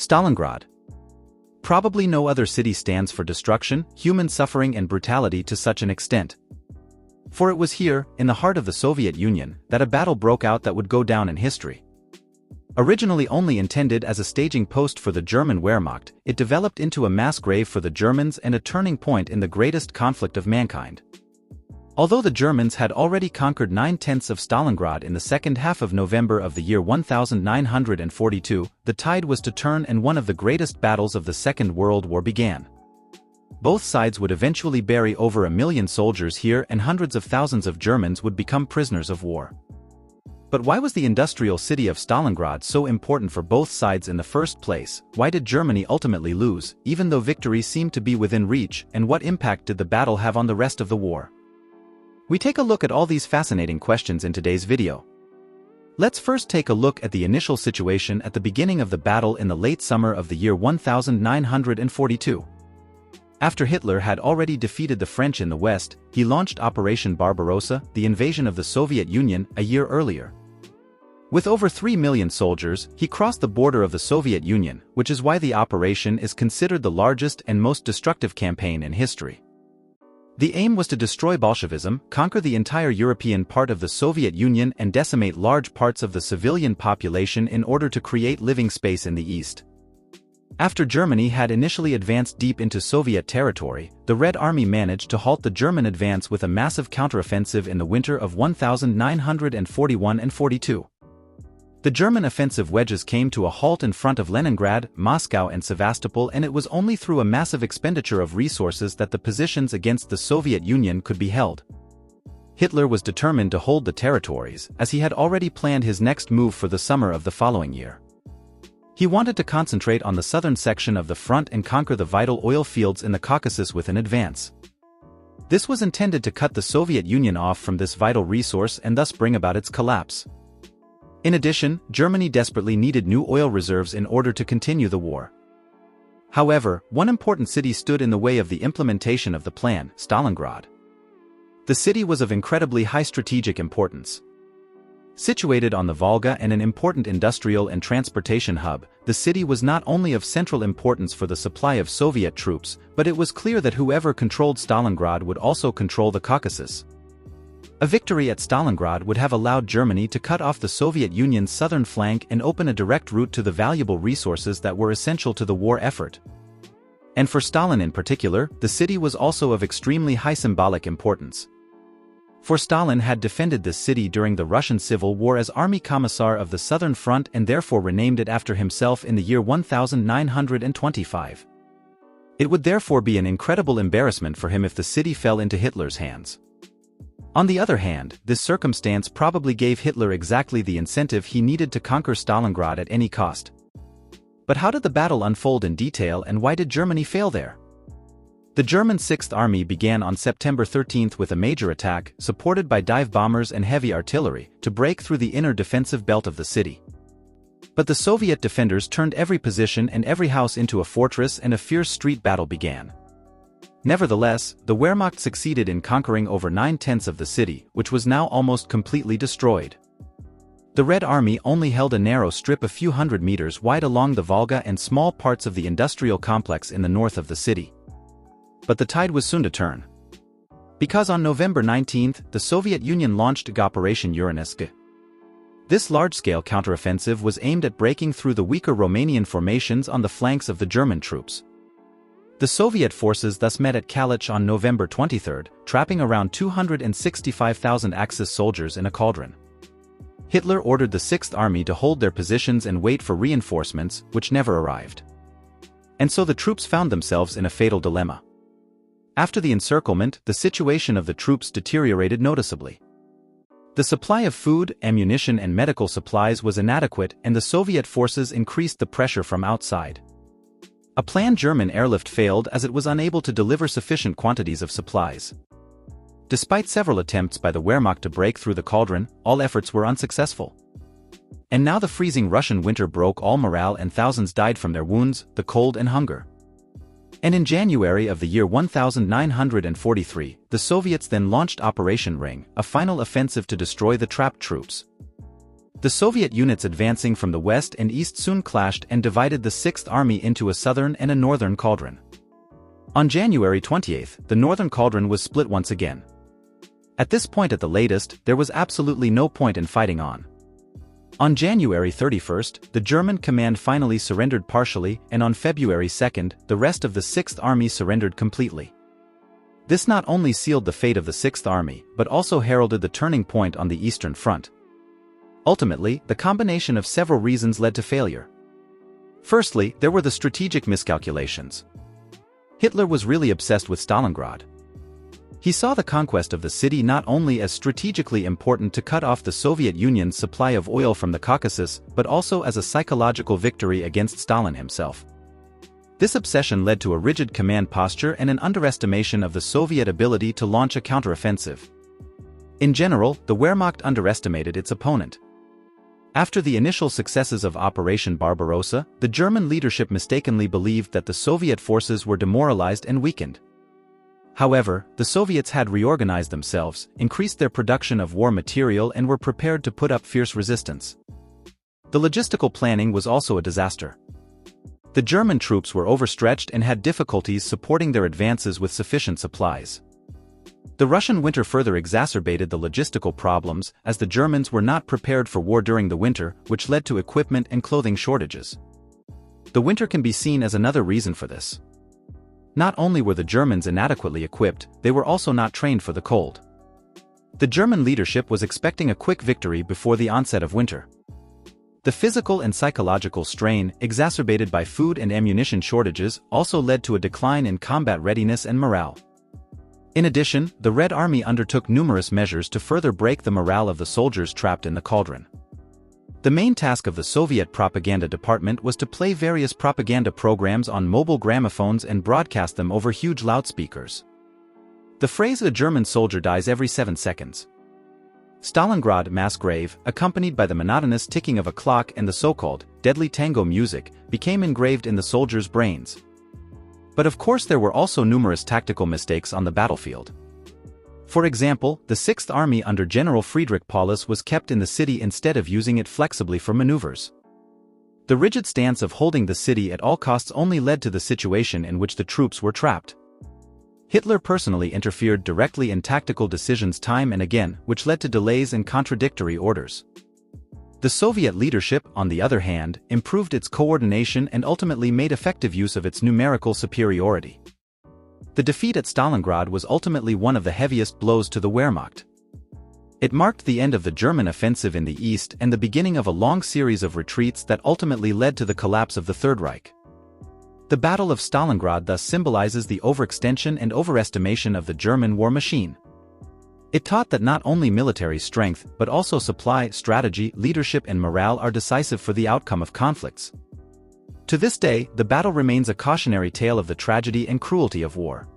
Stalingrad. Probably no other city stands for destruction, human suffering and brutality to such an extent. For it was here, in the heart of the Soviet Union, that a battle broke out that would go down in history. Originally only intended as a staging post for the German Wehrmacht, it developed into a mass grave for the Germans and a turning point in the greatest conflict of mankind. Although the Germans had already conquered 9/10 of Stalingrad in the second half of November of the year 1942, the tide was to turn and one of the greatest battles of the Second World War began. Both sides would eventually bury over 1 million soldiers here and hundreds of thousands of Germans would become prisoners of war. But why was the industrial city of Stalingrad so important for both sides in the first place? Why did Germany ultimately lose, even though victory seemed to be within reach, and what impact did the battle have on the rest of the war? We take a look at all these fascinating questions in today's video. Let's first take a look at the initial situation at the beginning of the battle in the late summer of the year 1942. After Hitler had already defeated the French in the West, he launched Operation Barbarossa, the invasion of the Soviet Union, a year earlier. With over 3 million soldiers, he crossed the border of the Soviet Union, which is why the operation is considered the largest and most destructive campaign in history. The aim was to destroy Bolshevism, conquer the entire European part of the Soviet Union and decimate large parts of the civilian population in order to create living space in the East. After Germany had initially advanced deep into Soviet territory, the Red Army managed to halt the German advance with a massive counteroffensive in the winter of 1941 and 42. The German offensive wedges came to a halt in front of Leningrad, Moscow and Sevastopol, and it was only through a massive expenditure of resources that the positions against the Soviet Union could be held. Hitler was determined to hold the territories, as he had already planned his next move for the summer of the following year. He wanted to concentrate on the southern section of the front and conquer the vital oil fields in the Caucasus with an advance. This was intended to cut the Soviet Union off from this vital resource and thus bring about its collapse. In addition, Germany desperately needed new oil reserves in order to continue the war. However, one important city stood in the way of the implementation of the plan: Stalingrad. The city was of incredibly high strategic importance. Situated on the Volga and an important industrial and transportation hub, the city was not only of central importance for the supply of Soviet troops, but it was clear that whoever controlled Stalingrad would also control the Caucasus. A victory at Stalingrad would have allowed Germany to cut off the Soviet Union's southern flank and open a direct route to the valuable resources that were essential to the war effort. And for Stalin in particular, the city was also of extremely high symbolic importance. For Stalin had defended this city during the Russian Civil War as Army Commissar of the Southern Front and therefore renamed it after himself in the year 1925. It would therefore be an incredible embarrassment for him if the city fell into Hitler's hands. On the other hand, this circumstance probably gave Hitler exactly the incentive he needed to conquer Stalingrad at any cost. But how did the battle unfold in detail and why did Germany fail there? The German Sixth Army began on September 13 with a major attack, supported by dive bombers and heavy artillery, to break through the inner defensive belt of the city. But the Soviet defenders turned every position and every house into a fortress and a fierce street battle began. Nevertheless, the Wehrmacht succeeded in conquering over 9/10 of the city, which was now almost completely destroyed. The Red Army only held a narrow strip a few hundred meters wide along the Volga and small parts of the industrial complex in the north of the city. But the tide was soon to turn. Because on November 19, the Soviet Union launched Operation Uranus. This large-scale counteroffensive was aimed at breaking through the weaker Romanian formations on the flanks of the German troops. The Soviet forces thus met at Kalisz on November 23, trapping around 265,000 Axis soldiers in a cauldron. Hitler ordered the Sixth Army to hold their positions and wait for reinforcements, which never arrived. And so the troops found themselves in a fatal dilemma. After the encirclement, the situation of the troops deteriorated noticeably. The supply of food, ammunition and medical supplies was inadequate and the Soviet forces increased the pressure from outside. A planned German airlift failed as it was unable to deliver sufficient quantities of supplies. Despite several attempts by the Wehrmacht to break through the cauldron, all efforts were unsuccessful. And now the freezing Russian winter broke all morale and thousands died from their wounds, the cold and hunger. And in January of the year 1943, the Soviets then launched Operation Ring, a final offensive to destroy the trapped troops. The Soviet units advancing from the west and east soon clashed and divided the 6th Army into a southern and a northern cauldron. On January 28, the northern cauldron was split once again. At this point at the latest, there was absolutely no point in fighting on. On January 31, the German command finally surrendered partially, and on February 2, the rest of the 6th Army surrendered completely. This not only sealed the fate of the 6th Army, but also heralded the turning point on the Eastern Front. Ultimately, the combination of several reasons led to failure. Firstly, there were the strategic miscalculations. Hitler was really obsessed with Stalingrad. He saw the conquest of the city not only as strategically important to cut off the Soviet Union's supply of oil from the Caucasus, but also as a psychological victory against Stalin himself. This obsession led to a rigid command posture and an underestimation of the Soviet ability to launch a counteroffensive. In general, the Wehrmacht underestimated its opponent. After the initial successes of Operation Barbarossa, the German leadership mistakenly believed that the Soviet forces were demoralized and weakened. However, the Soviets had reorganized themselves, increased their production of war material and were prepared to put up fierce resistance. The logistical planning was also a disaster. The German troops were overstretched and had difficulties supporting their advances with sufficient supplies. The Russian winter further exacerbated the logistical problems, as the Germans were not prepared for war during the winter, which led to equipment and clothing shortages. The winter can be seen as another reason for this. Not only were the Germans inadequately equipped, they were also not trained for the cold. The German leadership was expecting a quick victory before the onset of winter. The physical and psychological strain, exacerbated by food and ammunition shortages, also led to a decline in combat readiness and morale. In addition, the Red Army undertook numerous measures to further break the morale of the soldiers trapped in the cauldron. The main task of the Soviet propaganda department was to play various propaganda programs on mobile gramophones and broadcast them over huge loudspeakers. The phrase "a German soldier dies every 7 seconds. Stalingrad mass grave," accompanied by the monotonous ticking of a clock and the so-called deadly tango music, became engraved in the soldiers' brains. But of course there were also numerous tactical mistakes on the battlefield. For example, the 6th Army under General Friedrich Paulus was kept in the city instead of using it flexibly for maneuvers. The rigid stance of holding the city at all costs only led to the situation in which the troops were trapped. Hitler personally interfered directly in tactical decisions time and again, which led to delays and contradictory orders. The Soviet leadership, on the other hand, improved its coordination and ultimately made effective use of its numerical superiority. The defeat at Stalingrad was ultimately one of the heaviest blows to the Wehrmacht. It marked the end of the German offensive in the east and the beginning of a long series of retreats that ultimately led to the collapse of the Third Reich. The Battle of Stalingrad thus symbolizes the overextension and overestimation of the German war machine. It taught that not only military strength, but also supply, strategy, leadership and morale are decisive for the outcome of conflicts. To this day, the battle remains a cautionary tale of the tragedy and cruelty of war.